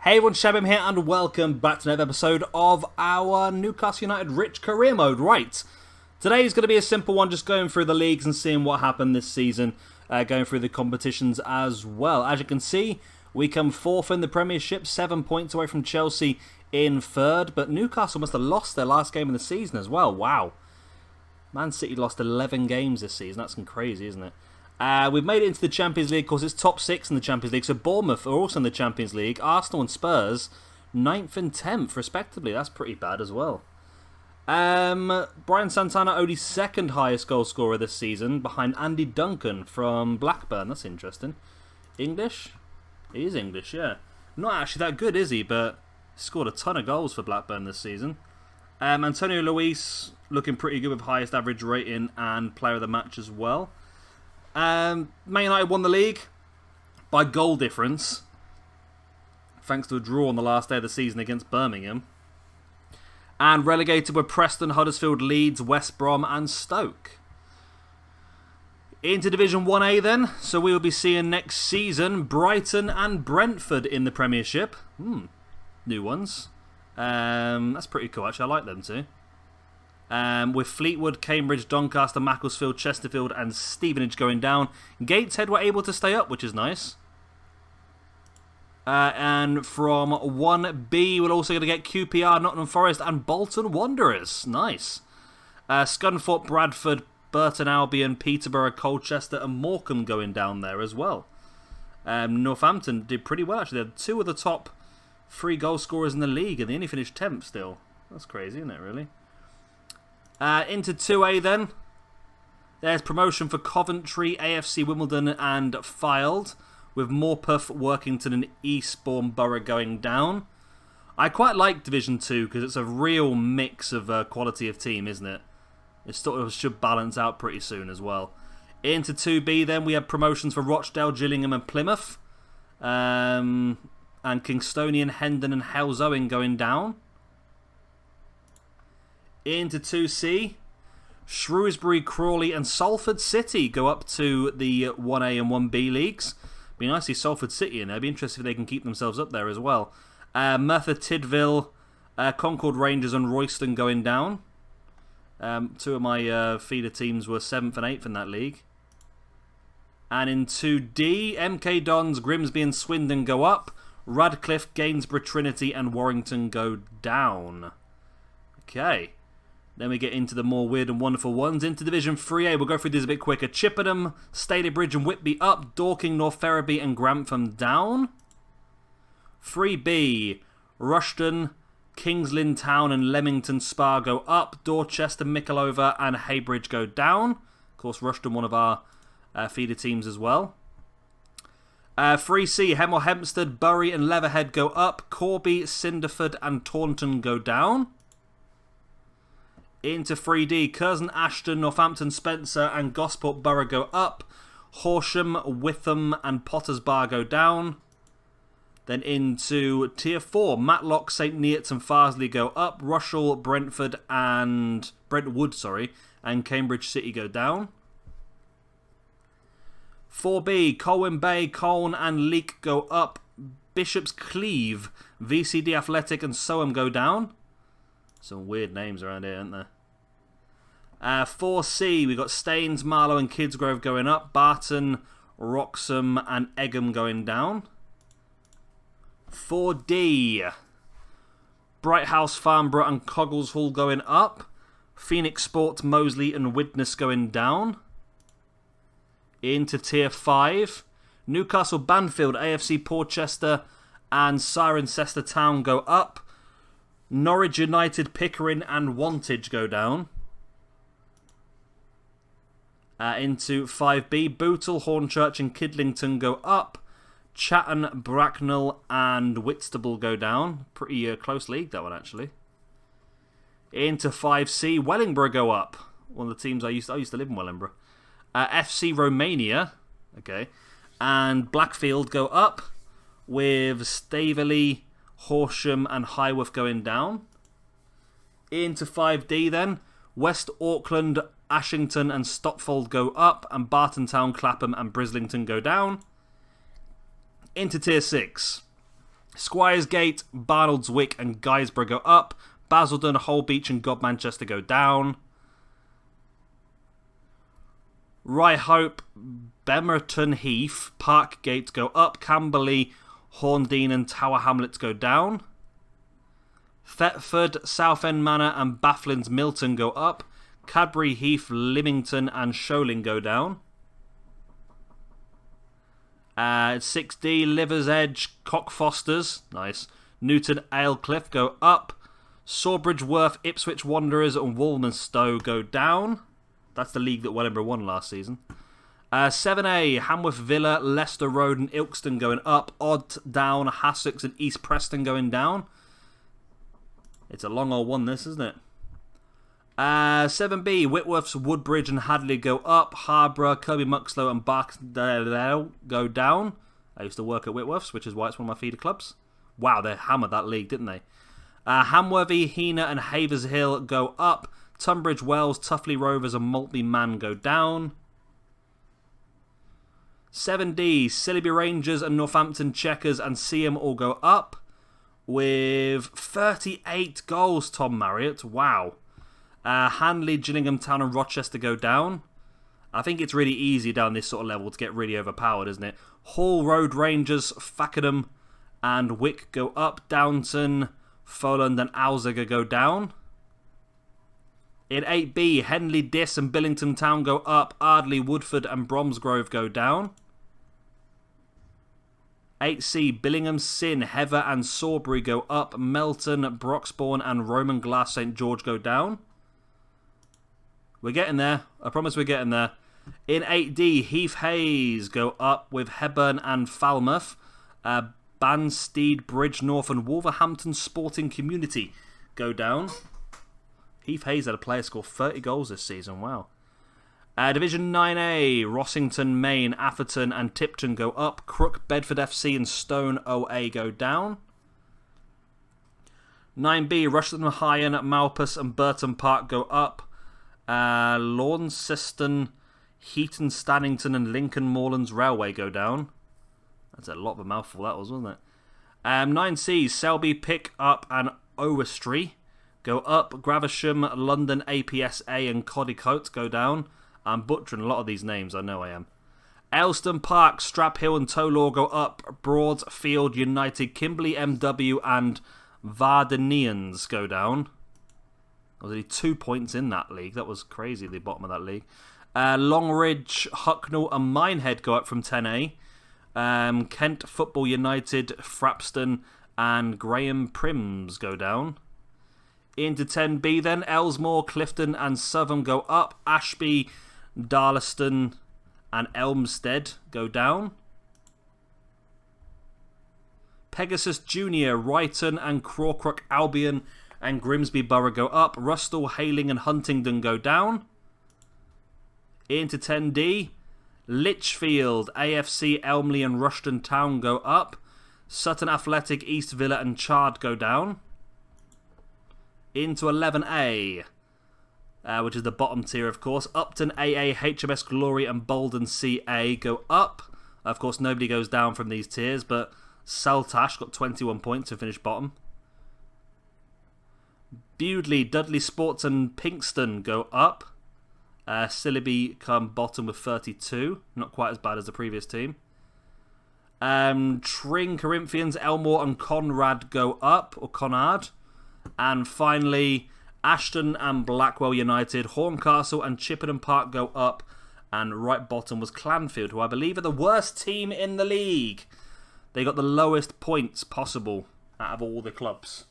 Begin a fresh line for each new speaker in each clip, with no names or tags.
Hey everyone, Shabim here and welcome back to another episode of our Newcastle United Rich Career Mode. Right, today is going to be a simple one, just going through the leagues and seeing what happened this season, going through the competitions as well. As you can see, we come fourth in the Premiership, 7 points away from Chelsea in third, but Newcastle must have lost their last game of the season as well. Wow. Man City lost 11 games this season, that's crazy, isn't it? We've made it into the Champions League. Of course, it's top 6 in the Champions League. So Bournemouth are also in the Champions League. Arsenal and Spurs, 9th and 10th, respectively. That's pretty bad as well. Brian Santana only second highest goal scorer this season, behind Andy Duncan from Blackburn. That's interesting. English? He is English, yeah. Not actually that good, is he? But scored a ton of goals for Blackburn this season. Antonio Luis looking pretty good with highest average rating and player of the match as well. Man United won the league by goal difference, thanks to a draw on the last day of the season against Birmingham. And relegated were Preston, Huddersfield, Leeds, West Brom and Stoke. Into Division 1A then, so we will be seeing next season Brighton and Brentford in the Premiership. New ones. That's pretty cool actually, I like them too. With Fleetwood, Cambridge, Doncaster, Macclesfield, Chesterfield and Stevenage going down. Gateshead were able to stay up, which is nice. And from 1B, we're also going to get QPR, Nottingham Forest and Bolton Wanderers. Nice. Scunthorpe, Bradford, Burton Albion, Peterborough, Colchester and Morecambe going down there as well. Northampton did pretty well actually. They had 2 of the top 3 goal scorers in the league and they only finished 10th still. That's crazy, isn't it, really? Into 2A then. There's promotion for Coventry, AFC Wimbledon and Fylde, with Morpeth, Workington and Eastbourne Borough going down. I quite like Division 2 because it's a real mix of quality of team, isn't it? It sort of should balance out pretty soon as well. Into 2B then we have promotions for Rochdale, Gillingham and Plymouth. And Kingstonian, Hendon and Halesowen going down. Into 2C, Shrewsbury, Crawley and Salford City go up to the 1A and 1B leagues. Be nice to see Salford City in there. Be interested if they can keep themselves up there as well. Merthyr Tydfil, Concord Rangers and Royston going down. 2 of my feeder teams were 7th and 8th in that league. And in 2D, MK Dons, Grimsby and Swindon go up. Radcliffe, Gainsborough, Trinity and Warrington go down. Okay. Then we get into the more weird and wonderful ones. Into Division 3A, we'll go through these a bit quicker. Chippenham, Stalybridge and Whitby up. Dorking, North Ferriby and Grantham down. 3B, Rushden, Kings Lynn Town and Leamington Spa go up. Dorchester, Mickleover and Heybridge go down. Of course, Rushden, one of our feeder teams as well. 3C, Hemel Hempstead, Bury and Leatherhead go up. Corby, Cinderford and Taunton go down. Into 3D, Curzon, Ashton, Northampton, Spencer and Gosport Borough go up. Horsham, Witham and Potters Bar go down. Then into Tier 4, Matlock, St Neots and Farsley go up. Rushall, Brentwood and Cambridge City go down. 4B, Colwyn Bay, Colne and Leek go up. Bishop's Cleeve, VCD Athletic and Soham go down. Some weird names around here, aren't there? 4C, we've got Staines, Marlow and Kidsgrove going up. Barton, Wroxham and Egham going down. 4D, Bright House, Farnborough and Coggles going up. Phoenix Sports, Moseley and Widnes going down. Into Tier 5, Newcastle, Banfield, AFC Portchester and Cirencester Town go up. Norwich United, Pickering and Wantage go down. Into 5B, Bootle, Hornchurch and Kidlington go up. Chatton, Bracknell and Whitstable go down. Pretty close league, that one actually. Into 5C, Wellingborough go up. One of the teams I used to live in Wellingborough. FC Romania, okay, and Blackfield go up, with Staveley, Horsham and Highworth going down. Into 5D then, West Auckland, Ashington and Stopfold go up, and Barton Town, Clapham and Brislington go down. Into Tier 6. Squiresgate, Barnoldswick and Guysborough go up. Basildon, Holbeach and Godmanchester go down. Ryhope, Bemerton Heath, Parkgate go up. Camberley, Horndean and Tower Hamlets go down. Thetford, Southend Manor and Bafflin's Milton go up. Cadbury Heath, Lymington and Sholing go down. 6D, Liver's Edge, Cockfosters, nice. Newton Alecliff go up. Sawbridge Worth, Ipswich Wanderers and Walthamstow go down. That's the league that Wellingborough won last season. 7A, Hamworth Villa, Leicester Road and Ilkeston going up. Odd down, Hassocks and East Preston going down. It's a long old one, this, isn't it? 7B, Whitworth's, Woodbridge and Hadley go up. Harborough, Kirby Muxloe and Barksdale go down. I used to work at Whitworth's, which is why it's one of my feeder clubs. Wow, they hammered that league, didn't they? Hamworthy, Heanor and Havershill go up. Tunbridge Wells, Tuffley Rovers and Maltby Man go down. 7D, Sillerby Rangers and Northampton Checkers and Seaham all go up. With 38 goals, Tom Marriott. Wow. Hanley, Gillingham Town and Rochester go down. I think it's really easy down this sort of level to get really overpowered, isn't it? Hall Road Rangers, Fakenham and Wick go up. Downton, Foland and Alzega go down. In 8B, Henley, Diss and Billington Town go up. Ardley, Woodford and Bromsgrove go down. 8C, Billingham, Sin, Heather and Sawbury go up. Melton, Broxbourne and Roman Glass St George go down. We're getting there. I promise we're getting there. In 8D, Heath Hayes go up with Hebburn and Falmouth. Banstead, Bridgenorth and Wolverhampton Sporting Community go down. Heath Hayes had a player score 30 goals this season. Wow. Division 9A, Rossington, Maine, Atherton and Tipton go up. Crook, Bedford FC and Stone OA go down. 9B, Rushden, Highan, Malpas and Burton Park go up. Launceston, Heaton, Stannington and Lincoln Moorlands Railway go down. That's a lot of a mouthful that was, wasn't it? 9C, Selby, Pick Up and Owestry go up. Gravesham, London APSA and Coddycote go down. I'm butchering a lot of these names, I know I am. Ayleston Park, Strap Hill and Tolaw go up. Broadfield United, Kimberley MW and Vardenians go down. There was only 2 points in that league. That was crazy, the bottom of that league. Longridge, Hucknall and Minehead go up from 10A. Kent Football United, Frapston and Graham Prims go down. Into 10B then, Ellesmore, Clifton and Southam go up. Ashby, Darlaston and Elmstead go down. Pegasus Junior, Ryton and Crawcrook Albion and Grimsby Borough go up. Rustle, Hayling and Huntingdon go down. Into 10D, Lichfield, AFC, Elmley and Rushden Town go up. Sutton Athletic, East Villa and Chard go down. Into 11A, which is the bottom tier, of course. Upton AA, HMS Glory and Bolden CA go up. Of course, nobody goes down from these tiers, but Saltash got 21 points to finish bottom. Bewdley, Dudley Sports and Pinkston go up. Sillerby come bottom with 32. Not quite as bad as the previous team. Tring, Corinthians, Elmore and Conrad go up, or Conard. And finally, Ashton and Blackwell United, Horncastle and Chippenham Park go up. And right bottom was Clanfield, who I believe are the worst team in the league. They got the lowest points possible out of all the clubs.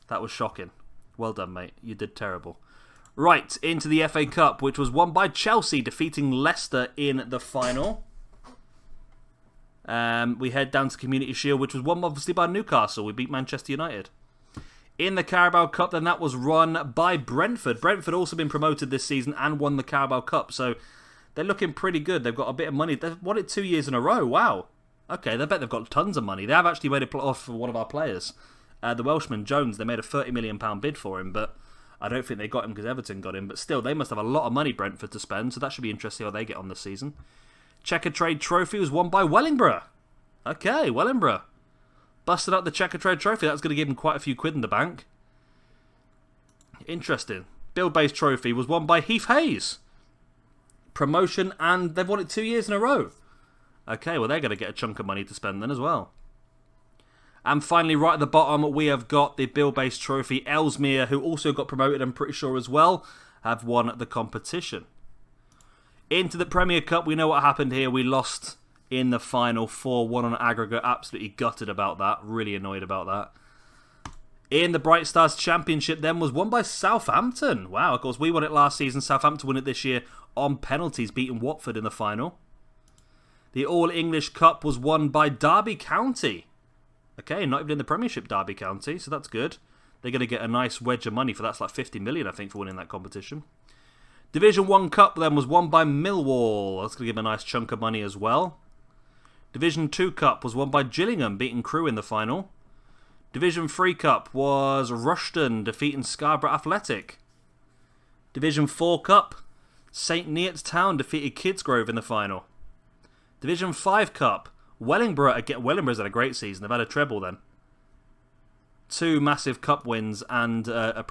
That was shocking. Well done, mate. You did terrible. Right, into the FA Cup, which was won by Chelsea, defeating Leicester in the final. We head down to Community Shield, which was won obviously by Newcastle. We beat Manchester United. In the Carabao Cup, then, that was run by Brentford. Brentford also been promoted this season and won the Carabao Cup, so they're looking pretty good. They've got a bit of money. They've won it 2 years in a row. Wow. Okay, I bet they've got tons of money. They have actually made a plot off for one of our players. The Welshman, Jones, they made a £30 million bid for him, but I don't think they got him because Everton got him. But still, they must have a lot of money, Brentford, to spend, so that should be interesting how they get on this season. Checker Trade Trophy was won by Wellingborough. Okay, Wellingborough. Busted out the Checkatrade Trophy. That's going to give him quite a few quid in the bank. Interesting. Build-based trophy was won by Heath Hayes. Promotion, and they've won it 2 years in a row. Okay, well, they're going to get a chunk of money to spend then as well. And finally, right at the bottom, we have got the build-based trophy. Ellesmere, who also got promoted, I'm pretty sure as well, have won the competition. Into the Premier Cup, we know what happened here. We lost in the final 4-1 on aggregate. Absolutely gutted about that. Really annoyed about that. In the Bright Stars Championship then was won by Southampton. Wow, of course, we won it last season. Southampton won it this year on penalties, beating Watford in the final. The All-English Cup was won by Derby County. Okay, not even in the Premiership, Derby County, so that's good. They're going to get a nice wedge of money for that. That's like 50 million, I think, for winning that competition. Division 1 Cup then was won by Millwall. That's going to give them a nice chunk of money as well. Division 2 Cup was won by Gillingham, beating Crewe in the final. Division 3 Cup was Rushden defeating Scarborough Athletic. Division 4 Cup, St Neots Town defeated Kidsgrove in the final. Division 5 Cup, Wellingborough's had a great season. They've had a treble then. 2 massive cup wins and a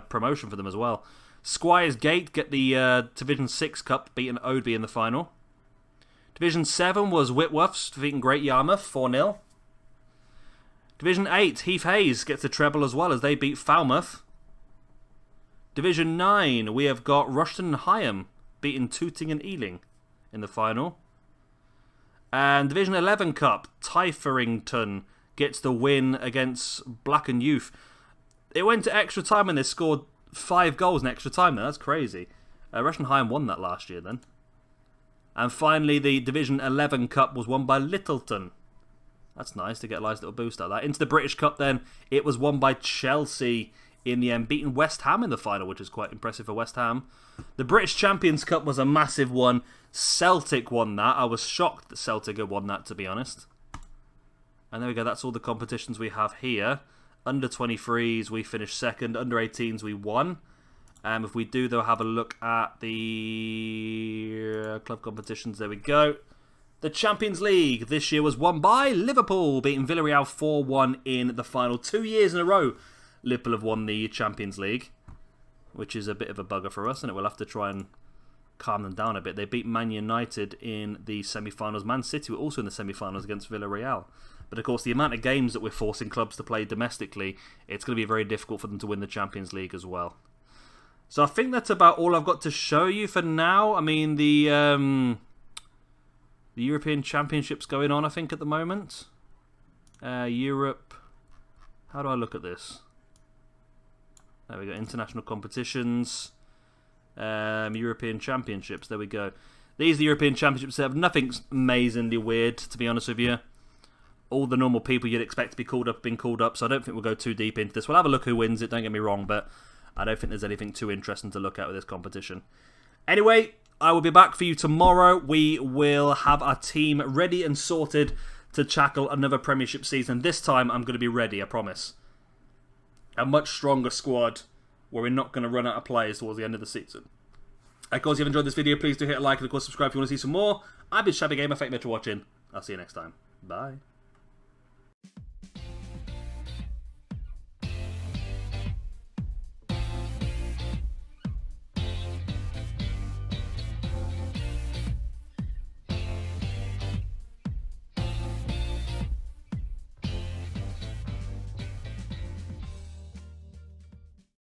promotion for them as well. Squires Gate get the Division 6 Cup, beating Oadby in the final. Division 7 was Whitworths defeating Great Yarmouth 4-0. Division 8, Heath Hayes gets the treble as well as they beat Falmouth. Division 9, we have got Rushden and Higham beating Tooting and Ealing in the final. And Division 11 Cup, Tytherington gets the win against Blacken Youth. It went to extra time and they scored 5 goals in extra time then. That's crazy. Rushden and Higham won that last year then. And finally, the Division 11 Cup was won by Littleton. That's nice to get a nice little boost out of that. Into the British Cup then, it was won by Chelsea in the end, beating West Ham in the final, which is quite impressive for West Ham. The British Champions Cup was a massive one. Celtic won that. I was shocked that Celtic had won that, to be honest. And there we go, that's all the competitions we have here. Under 23s, we finished second. Under 18s, we won. If we do, though, have a look at the club competitions, there we go. The Champions League this year was won by Liverpool, beating Villarreal 4-1 in the final. 2 years in a row, Liverpool have won the Champions League, which is a bit of a bugger for us, and we'll have to try and calm them down a bit. They beat Man United in the semi-finals. Man City were also in the semi-finals against Villarreal. But of course, the amount of games that we're forcing clubs to play domestically, it's going to be very difficult for them to win the Champions League as well. So I think that's about all I've got to show you for now. I mean, the European Championship's going on, I think, at the moment. Europe. How do I look at this? There we go. International competitions. European Championships. There we go. These are the European Championships. They have nothing amazingly weird, to be honest with you. All the normal people you'd expect to be called up have been called up, so I don't think we'll go too deep into this. We'll have a look who wins it, don't get me wrong, but I don't think there's anything too interesting to look at with this competition. Anyway, I will be back for you tomorrow. We will have our team ready and sorted to tackle another Premiership season. This time, I'm going to be ready, I promise. A much stronger squad where we're not going to run out of players towards the end of the season. Of course, if you've enjoyed this video, please do hit a like and of course subscribe if you want to see some more. I've been Shabby Gamer. Thank you for watching. I'll see you next time. Bye.